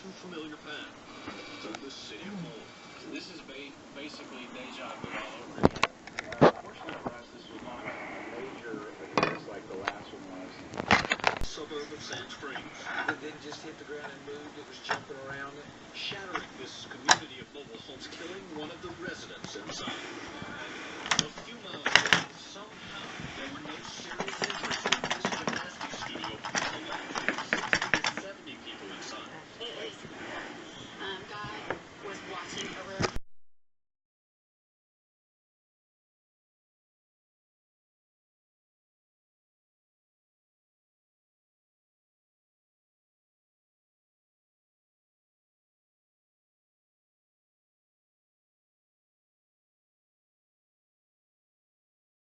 too familiar path through the city of Moore. This is basically deja vu all over again. Fortunately for us, this was not a major occurrence like the last one was. Suburb of Sand Springs. It didn't just hit the ground and moved, it was jumping around it. Shattering this community of mobile homes, killing one of the residents inside.